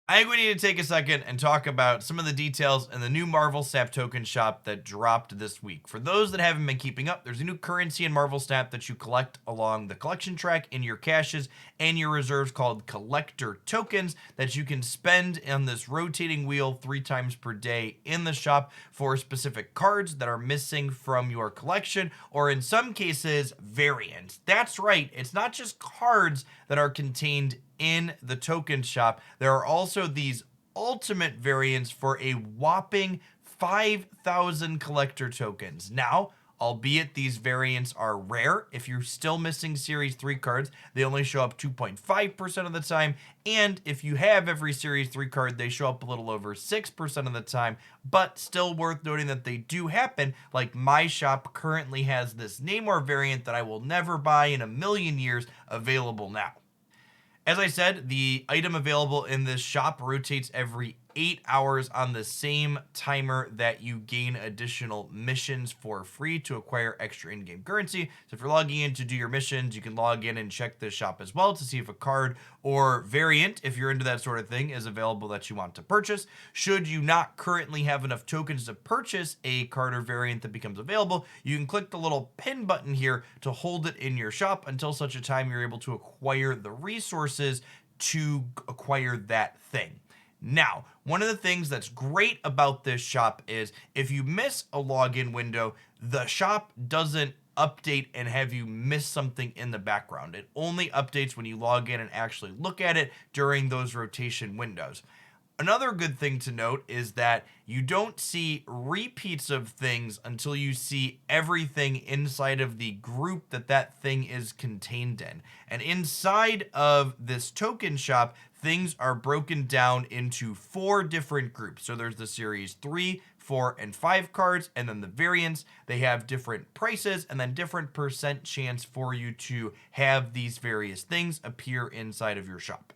I think we need to take a second and talk about some of the details in the new Marvel Snap token shop that dropped this week. For those that haven't been keeping up, there's a new currency in Marvel Snap that you collect along the collection track in your caches and your reserves called collector tokens that you can spend on this rotating wheel 3 times per day in the shop for specific cards that are missing from your collection, or in some cases, variants. That's right, it's not just cards that are contained in the token shop. There are also these ultimate variants for a whopping 5,000 collector tokens. Now, albeit these variants are rare, if you're still missing Series 3 cards, they only show up 2.5% of the time. And if you have every Series 3 card, they show up a little over 6% of the time. But still worth noting that they do happen. Like my shop currently has this Namor variant that I will never buy in a million years available now. As I said, the item available in this shop rotates every 8 hours on the same timer that you gain additional missions for free to acquire extra in-game currency. So if you're logging in to do your missions, you can log in and check this shop as well to see if a card or variant, if you're into that sort of thing, is available that you want to purchase. Should you not currently have enough tokens to purchase a card or variant that becomes available, you can click the little pin button here to hold it in your shop until such a time you're able to acquire the resources to acquire that thing. Now, one of the things that's great about this shop is if you miss a login window, the shop doesn't update and have you miss something in the background. It only updates when you log in and actually look at it during those rotation windows. Another good thing to note is that you don't see repeats of things until you see everything inside of the group that that thing is contained in. And inside of this token shop, things are broken down into 4 different groups. So there's the series 3, 4, and 5 cards, and then the variants. They have different prices and then different percent chance for you to have these various things appear inside of your shop.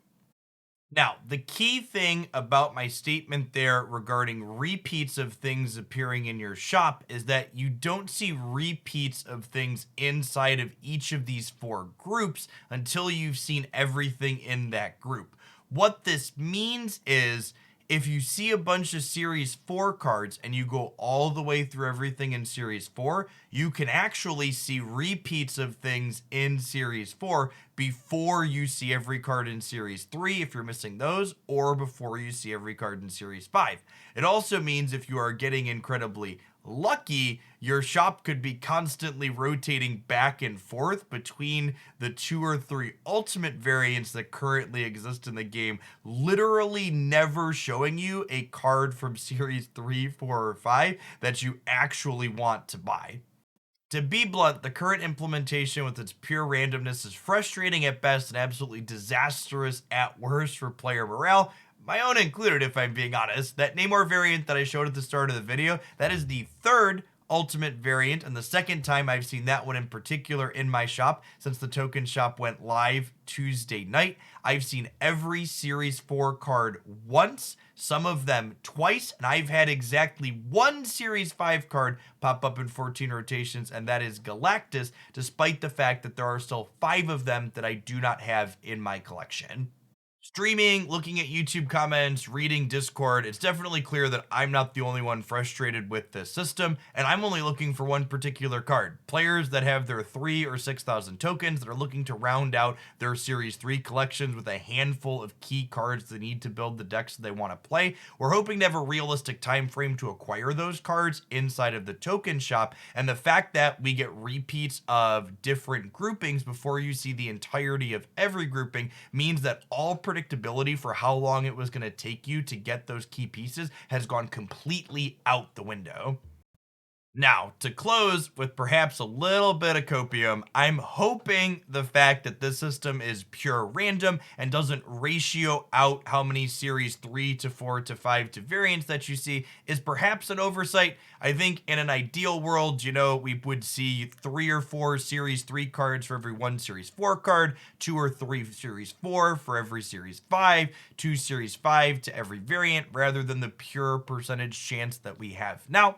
Now, the key thing about my statement there regarding repeats of things appearing in your shop is that you don't see repeats of things inside of each of these 4 groups until you've seen everything in that group. What this means is if you see a bunch of Series 4 cards and you go all the way through everything in Series 4, you can actually see repeats of things in Series 4 before you see every card in Series 3 if you're missing those, or before you see every card in Series 5. It also means if you are getting incredibly lucky, your shop could be constantly rotating back and forth between the 2 or 3 ultimate variants that currently exist in the game, literally never showing you a card from Series 3, 4, or 5 that you actually want to buy. To be blunt, the current implementation with its pure randomness is frustrating at best and absolutely disastrous at worst for player morale, my own included if I'm being honest. That Namor variant that I showed at the start of the video, that is the third ultimate variant and the second time I've seen that one in particular in my shop since the token shop went live Tuesday night. I've seen every Series 4 card once, some of them twice, and I've had exactly one Series 5 card pop up in 14 rotations, and that is Galactus, despite the fact that there are still 5 of them that I do not have in my collection. Streaming, looking at YouTube comments, reading Discord, it's definitely clear that I'm not the only one frustrated with this system, and I'm only looking for one particular card. Players that have their 3 or 6,000 tokens that are looking to round out their Series 3 collections with a handful of key cards they need to build the decks they want to play. We're hoping to have a realistic time frame to acquire those cards inside of the token shop, and the fact that we get repeats of different groupings before you see the entirety of every grouping means that all predictability for how long it was going to take you to get those key pieces has gone completely out the window. Now, to close with perhaps a little bit of copium, I'm hoping the fact that this system is pure random and doesn't ratio out how many Series 3 to 4 to 5 to variants that you see is perhaps an oversight. I think in an ideal world, we would see 3 or 4 Series 3 cards for every 1 Series 4 card, 2 or 3 Series 4 for every Series 5, 2 Series 5 to every variant, rather than the pure percentage chance that we have now.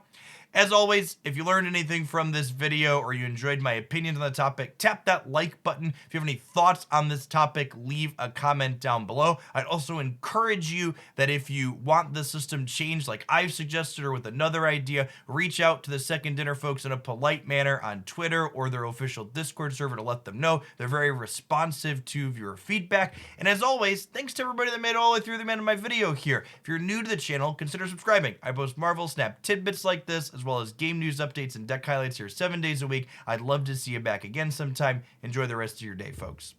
As always, if you learned anything from this video or you enjoyed my opinions on the topic, tap that like button. If you have any thoughts on this topic, leave a comment down below. I'd also encourage you that if you want the system changed like I've suggested or with another idea, reach out to the Second Dinner folks in a polite manner on Twitter or their official Discord server to let them know. They're very responsive to your feedback. And as always, thanks to everybody that made it all the way through the end of my video here. If you're new to the channel, consider subscribing. I post Marvel Snap tidbits like this, as well as game news updates and deck highlights here 7 days a week. I'd love to see you back again sometime. Enjoy the rest of your day, folks.